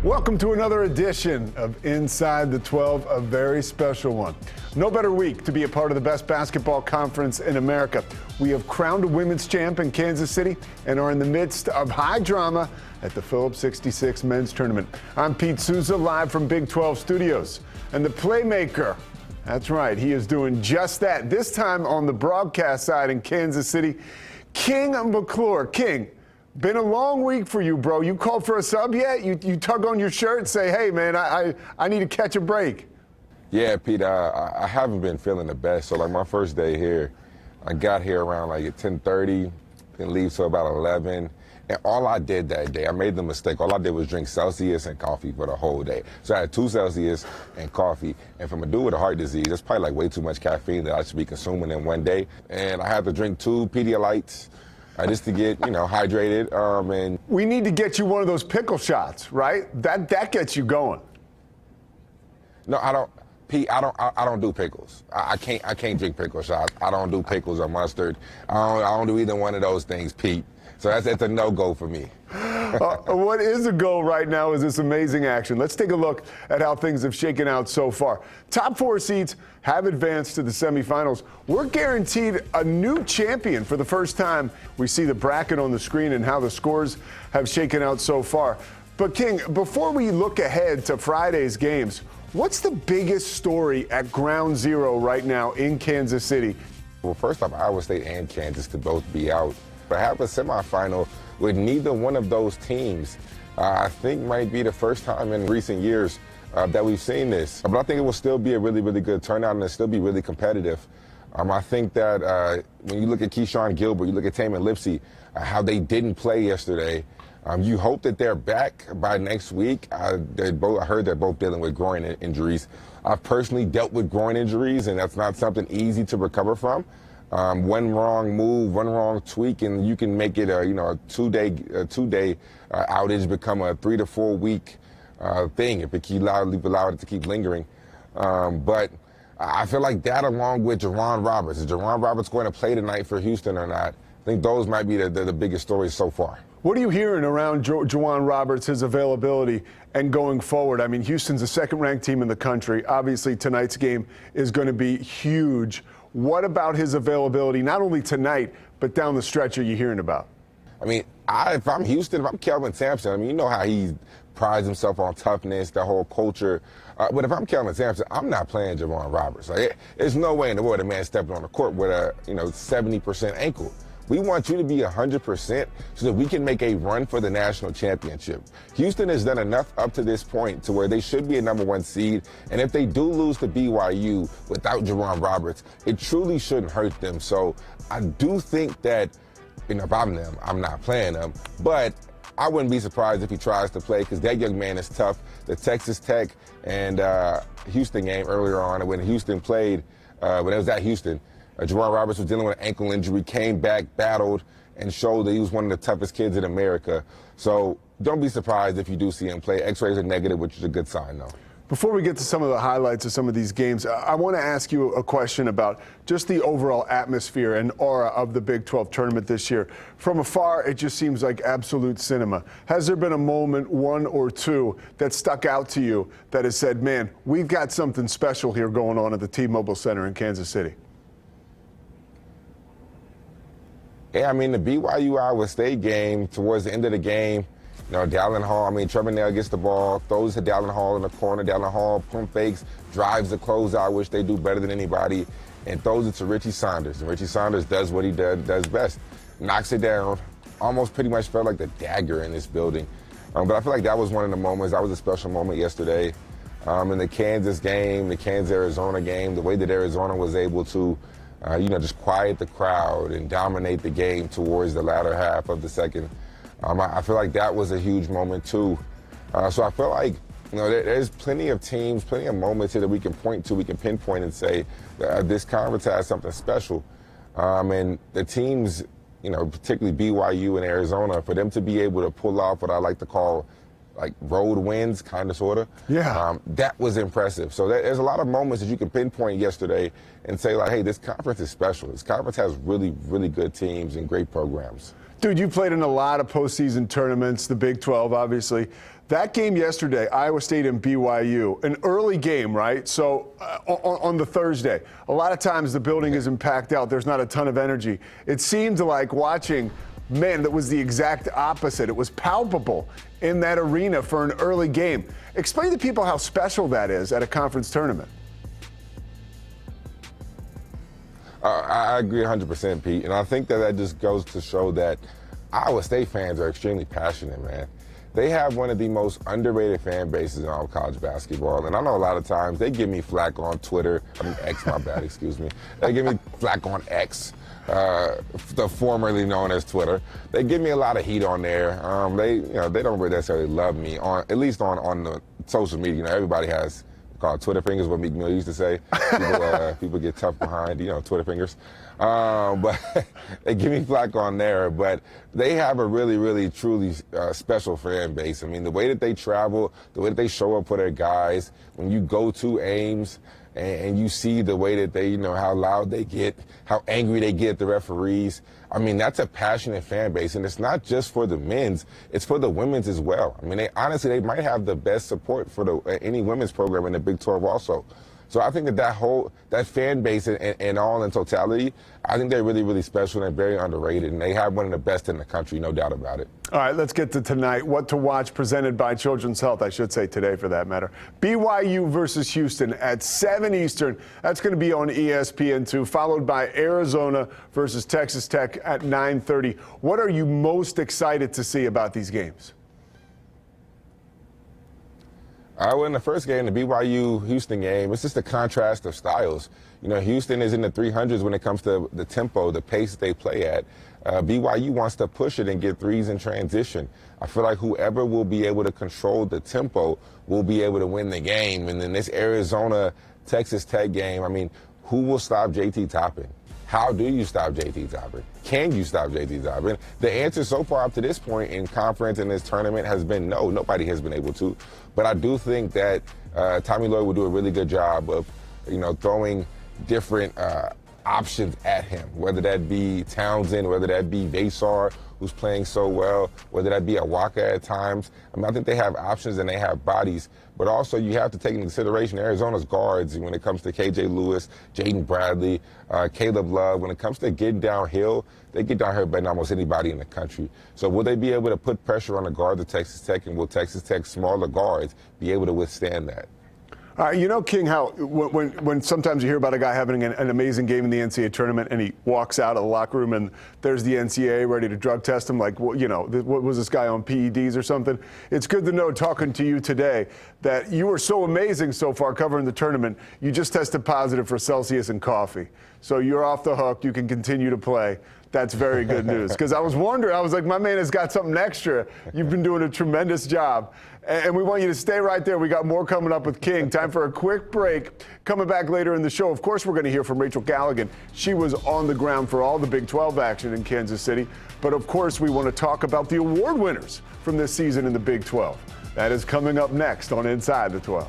Welcome to another edition of Inside the 12, a very special one. No better week to be a part of the best basketball conference in America. We have crowned a women's champ in Kansas City and are in the midst of high drama at the Phillips 66 men's tournament. I'm Pete Souza, live from Big 12 Studios. And the playmaker, that's right, he is doing just that. This time on the broadcast side in Kansas City, King McClure. King, been a long week for you, bro. You called for a sub yet? You tug on your shirt and say, hey, man, I need to catch a break. Yeah, Pete, I haven't been feeling the best. So, like, my first day here, I got here around, like, at 10:30, then leave till about 11. And all I did that day, I made the mistake. All I did was drink Celsius and coffee for the whole day. So I had 2 Celsius and coffee. And from a dude with a heart disease, that's probably, like, way too much caffeine that I should be consuming in one day. And I had to drink 2 Pedialytes. Just to get, hydrated. And we need to get you one of those pickle shots, right? That gets you going. No, I don't. Pete, I don't do pickles. I can't drink pickle shots. I don't do pickles or mustard. I don't do either one of those things, Pete. So that's a no-go for me. What is a go right now is this amazing action. Let's take a look at how things have shaken out so far. Top 4 seeds have advanced to the semifinals. We're guaranteed a new champion for the first time. We see the bracket on the screen and how the scores have shaken out so far. But King, before we look ahead to Friday's games, what's the biggest story at ground zero right now in Kansas City? Well, first off, Iowa State and Kansas to both be out. But have a semifinal with neither one of those teams, I think might be the first time in recent years that we've seen this. But I think it will still be a really, really good turnout and it'll still be really competitive. I think that when you look at Keyshawn Gilbert, you look at Taman Lipsey, how they didn't play yesterday. You hope that they're back by next week. I heard they're both dealing with groin injuries. I've personally dealt with groin injuries, and that's not something easy to recover from. One wrong move, one wrong tweak, and you can make it a two-day outage become a 3 to 4 week thing if it allow it to keep lingering. But I feel like that, along with Jerron Roberts, is Jerron Roberts going to play tonight for Houston or not? I think those might be the biggest stories so far. What are you hearing around Jerron Roberts, his availability, and going forward? I mean, Houston's the second-ranked team in the country. Obviously, tonight's game is going to be huge. What about his availability, not only tonight, but down the stretch are you hearing about? I mean, if I'm Houston, if I'm Kelvin Sampson, I mean, you know how he prides himself on toughness, the whole culture. But if I'm Kelvin Sampson, I'm not playing Jerron Roberts. Like, there's no way in the world a man stepping on the court with a 70% ankle. We want you to be 100% so that we can make a run for the national championship. Houston has done enough up to this point to where they should be a #1 seed. And if they do lose to BYU without Jerron Roberts, it truly shouldn't hurt them. So I do think that, if I'm them, I'm not playing them. But I wouldn't be surprised if he tries to play because that young man is tough. The Texas Tech and Houston game earlier on, when Houston played, when it was at Houston, Jerron Roberts was dealing with an ankle injury, came back, battled, and showed that he was one of the toughest kids in America. So don't be surprised if you do see him play. X-rays are negative, which is a good sign, though. Before we get to some of the highlights of some of these games, I want to ask you a question about just the overall atmosphere and aura of the Big 12 tournament this year. From afar, it just seems like absolute cinema. Has there been a moment, one or two, that stuck out to you that has said, man, we've got something special here going on at the T-Mobile Center in Kansas City? Yeah, I mean, the BYU-Iowa State game, towards the end of the game, Dallin Hall, Trevor Nail gets the ball, throws to Dallin Hall in the corner. Dallin Hall pump fakes, drives the closeout, which they do better than anybody, and throws it to Richie Saunders. And Richie Saunders does what he does best, knocks it down, almost pretty much felt like the dagger in this building. But I feel like that was one of the moments. That was a special moment yesterday. In the Kansas game, the Kansas-Arizona game, the way that Arizona was able to just quiet the crowd and dominate the game towards the latter half of the second. I feel like that was a huge moment, too. So I feel like, there's plenty of teams, plenty of moments here that we can point to, we can pinpoint and say this conference has something special. And the teams, particularly BYU and Arizona, for them to be able to pull off what I like to call like road wins, kind of, sort of. Yeah. That was impressive. So there's a lot of moments that you can pinpoint yesterday and say, like, hey, this conference is special. This conference has really, really good teams and great programs. Dude, you played in a lot of postseason tournaments, the Big 12, obviously. That game yesterday, Iowa State and BYU, an early game, right? So on the Thursday, a lot of times the building isn't packed out. There's not a ton of energy. It seemed like watching, man, that was the exact opposite. It was palpable in that arena for an early game. Explain to people how special that is at a conference tournament. I agree 100%, Pete. And I think that just goes to show that Iowa State fans are extremely passionate, man. They have one of the most underrated fan bases in all of college basketball. And I know a lot of times they give me flack on Twitter. I mean, X, my bad, excuse me. They give me flack on X, the formerly known as Twitter. They give me a lot of heat on there. They don't really necessarily love me, at least on the social media. Everybody has called Twitter fingers, what Meek Mill used to say. People get tough behind, Twitter fingers. But they give me flack on there. But they have a really, really, truly special fan base. I mean, the way that they travel, the way that they show up for their guys, when you go to Ames and you see the way that they, how loud they get, how angry they get at the referees. I mean, that's a passionate fan base, and it's not just for the men's, it's for the women's as well. I mean, they might have the best support for any women's program in the Big 12 also. So I think that fan base and all in totality, I think they're really, really special and very underrated, and they have one of the best in the country, no doubt about it. All right, let's get to tonight. What to watch, presented by Children's Health, I should say today for that matter. BYU versus Houston at 7 Eastern. That's going to be on ESPN2, followed by Arizona versus Texas Tech at 9:30. What are you most excited to see about these games? Well, in the first game, the BYU-Houston game, it's just a contrast of styles. Houston is in the 300s when it comes to the tempo, the pace they play at. BYU wants to push it and get threes in transition. I feel like whoever will be able to control the tempo will be able to win the game. And then this Arizona-Texas Tech game, I mean, who will stop JT Toppin? How do you stop JT Toppin? Can you stop JT Toppin? The answer so far up to this point in conference in this tournament has been no. Nobody has been able to. But I do think that Tommy Lloyd will do a really good job of, throwing different options at him, whether that be Townsend, whether that be Vasar, who's playing so well, whether that be Awaka at times. I mean, I think they have options and they have bodies, but also you have to take into consideration Arizona's guards when it comes to KJ Lewis, Jaden Bradley, Caleb Love. When it comes to getting downhill, they get downhill better than almost anybody in the country. So will they be able to put pressure on the guards of Texas Tech, and will Texas Tech's smaller guards be able to withstand that? King, how when sometimes you hear about a guy having an amazing game in the NCAA tournament and he walks out of the locker room and there's the NCAA ready to drug test him, like, what was this guy on PEDs or something? It's good to know, talking to you today, that you were so amazing so far covering the tournament. You just tested positive for Celsius and coffee. So you're off the hook. You can continue to play. That's very good news. Because I was wondering, I was like, my man has got something extra. You've been doing a tremendous job. And we want you to stay right there. We got more coming up with King. Time for a quick break. Coming back later in the show, of course, we're going to hear from Rachel Galligan. She was on the ground for all the Big 12 action in Kansas City. But, of course, we want to talk about the award winners from this season in the Big 12. That is coming up next on Inside the 12.